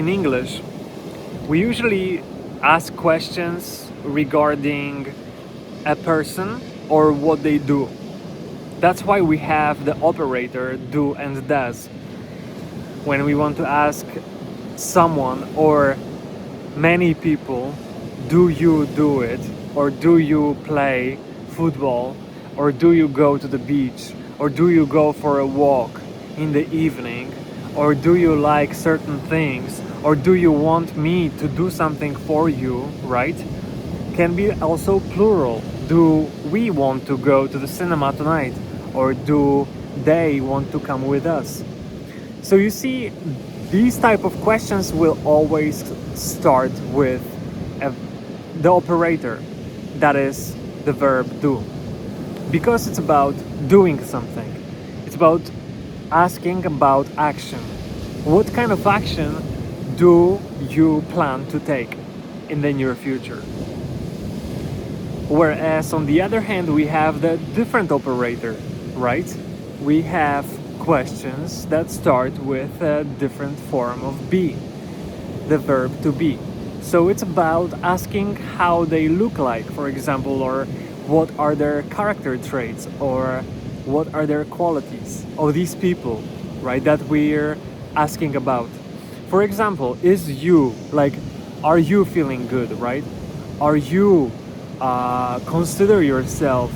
In English, we usually ask questions regarding a person or what they do. That's why we have the operator do and does. When we want to ask someone or many people, do you do it? Or do you play football? Or do you go to the beach? Or do you go for a walk in the evening? Or do you like certain things? Or do you want me to do something for you, right? Can be also plural. Do we want to go to the cinema tonight? Or do they want to come with us? So you see, these type of questions will always start with the operator, that is the verb do, because it's about doing something. It's about asking about action. What kind of action do you plan to take in the near future? Whereas on the other hand, we have the different operator, right? We have questions that start with a different form of be, the verb to be. So it's about asking how they look like, for example, or what are their character traits, or what are their qualities of these people, right, that we're asking about. For example, are you feeling good, right? Are you consider yourself,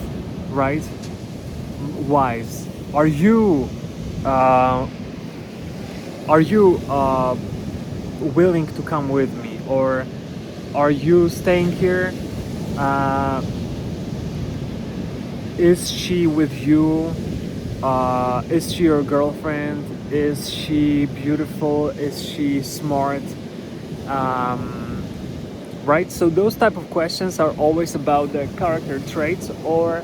right, wise? Are you willing to come with me, or are you staying here? Is she with you? Is she your girlfriend? Is she beautiful? Is she smart? Right? So those type of questions are always about the character traits, or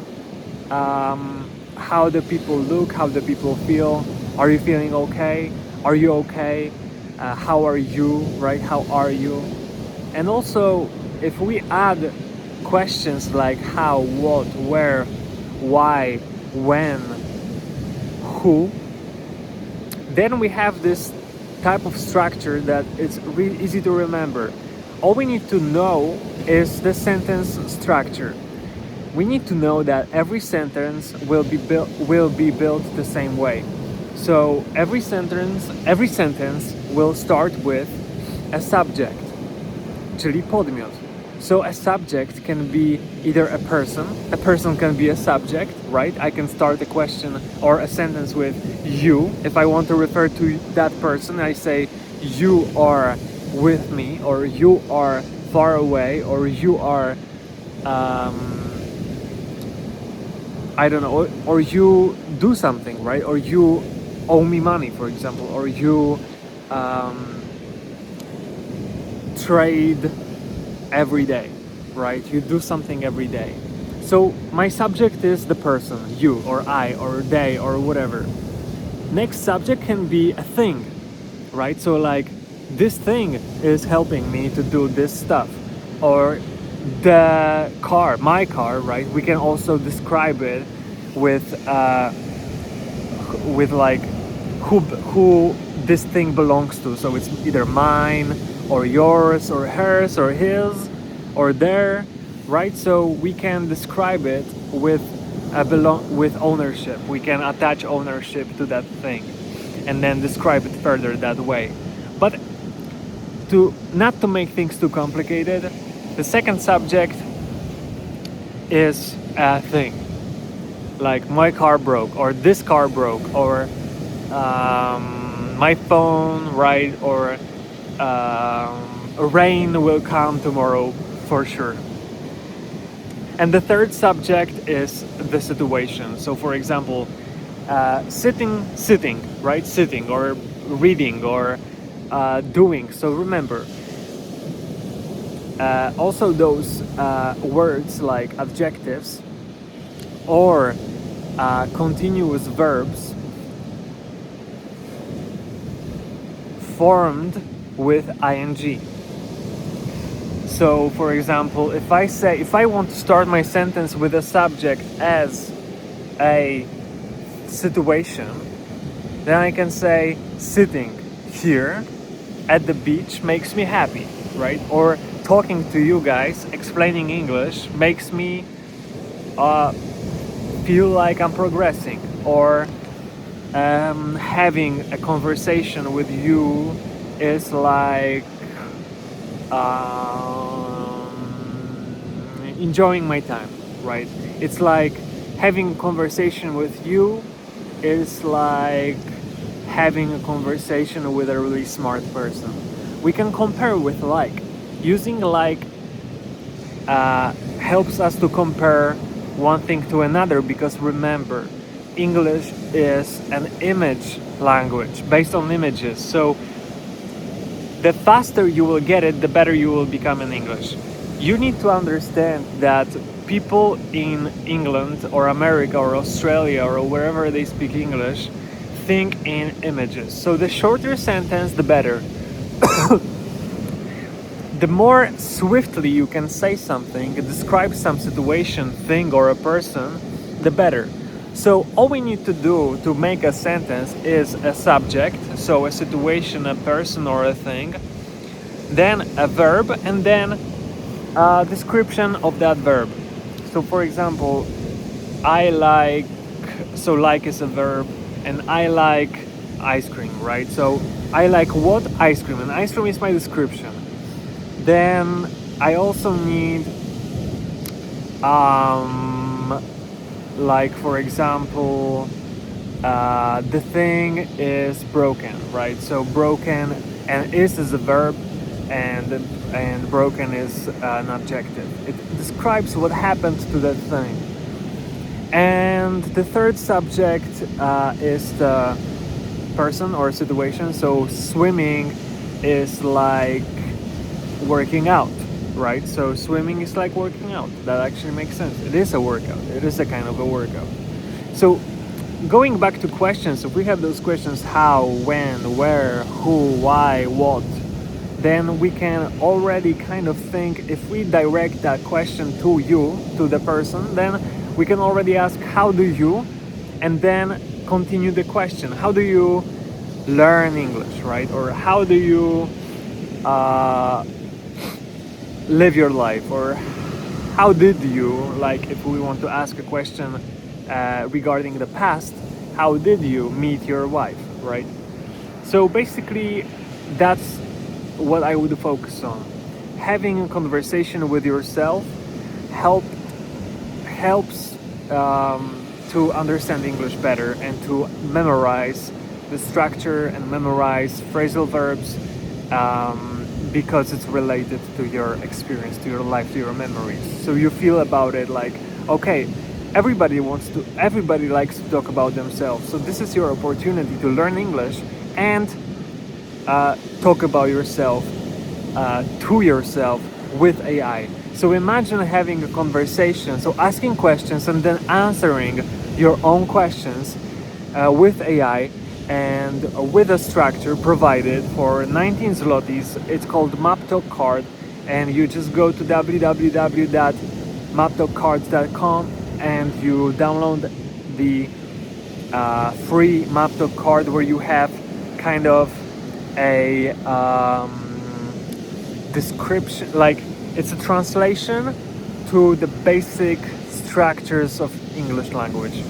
how the people look, how the people feel. Are you feeling okay? Are you okay? How are you? Right? How are you? And also, if we add questions like how, what, where, why, when, who, then we have this type of structure that it's really easy to remember. All we need to know is the sentence structure. We need to know that every sentence will be built the same way. So every sentence will start with a subject, czyli podmiot. So a subject can be either a person can be a subject, right? I can start a question or a sentence with you. If I want to refer to that person, I say you are with me, or you are far away, or you are I don't know, or you do something, right? Or you owe me money, for example, or you trade every day, right? You do something every day. So my subject is the person, you, or I, or they, or whatever. Next subject can be a thing, right? So like, this thing is helping me to do this stuff. Or the car, my car, right? We can also describe it with like who this thing belongs to. So it's either mine, or yours, or hers, or his, or their, right? So we can describe it with with ownership. We can attach ownership to that thing, and then describe it further that way. But not to make things too complicated, the second subject is a thing. Like, my car broke, or this car broke, or my phone, right? Or rain will come tomorrow for sure. And the third subject is the situation. So for example, sitting, right? Sitting, or reading, or doing. So remember, also those words like adjectives or continuous verbs formed with ing. So for example, if I want to start my sentence with a subject as a situation, then I can say sitting here at the beach makes me happy, right? Or talking to you guys, explaining English makes me feel like I'm progressing. Or having a conversation with you is like enjoying my time, right? It's like having a conversation with you is like having a conversation with a really smart person. We can compare with like. Using like helps us to compare one thing to another, because remember, English is an image language based on images. So the faster you will get it, the better you will become in English. You need to understand that people in England or America or Australia or wherever they speak English think in images. So the shorter sentence, the better. The more swiftly you can say something, describe some situation, thing, or a person, the better. So all we need to do to make a sentence is a subject, so a situation, a person, or a thing, then a verb, and then a description of that verb. So for example, I like, so like is a verb, and I like ice cream, right? So I like what? Ice cream, and ice cream is my description. Then I also need like for example, the thing is broken, right? So broken, and is a verb, and broken is an adjective. It describes what happened to that thing. And the third subject is the person or situation. So swimming is like working out, right? So swimming is like working out. That actually makes sense. It is a workout. It is a kind of a workout. So going back to questions, if we have those questions, how, when, where, who, why, what, then we can already kind of think, if we direct that question to you, to the person, then we can already ask, how do you, and then continue the question, how do you learn English, right? Or how do you live your life? Or how did you, like if we want to ask a question regarding the past, how did you meet your wife, right? So basically that's what I would focus on. Having a conversation with yourself helps to understand English better and to memorize the structure and memorize phrasal verbs, because it's related to your experience, to your life, to your memories. So you feel about it like, okay, everybody likes to talk about themselves. So this is your opportunity to learn English and talk about yourself to yourself with AI. So imagine having a conversation, so asking questions and then answering your own questions with AI, and with a structure provided for 19 zlotys. It's called MapTalkCard, and you just go to www.maptalkcards.com and you download the free MapTalkCard, where you have kind of a description, like it's a translation to the basic structures of English language,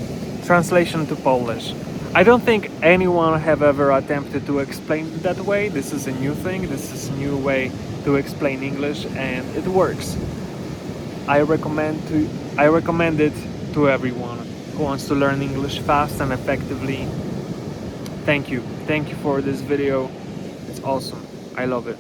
translation to Polish. I don't think anyone have ever attempted to explain it that way. This is a new thing, this is a new way to explain English, and it works. I recommend it to everyone who wants to learn English fast and effectively. Thank you for this video. It's awesome. I love it.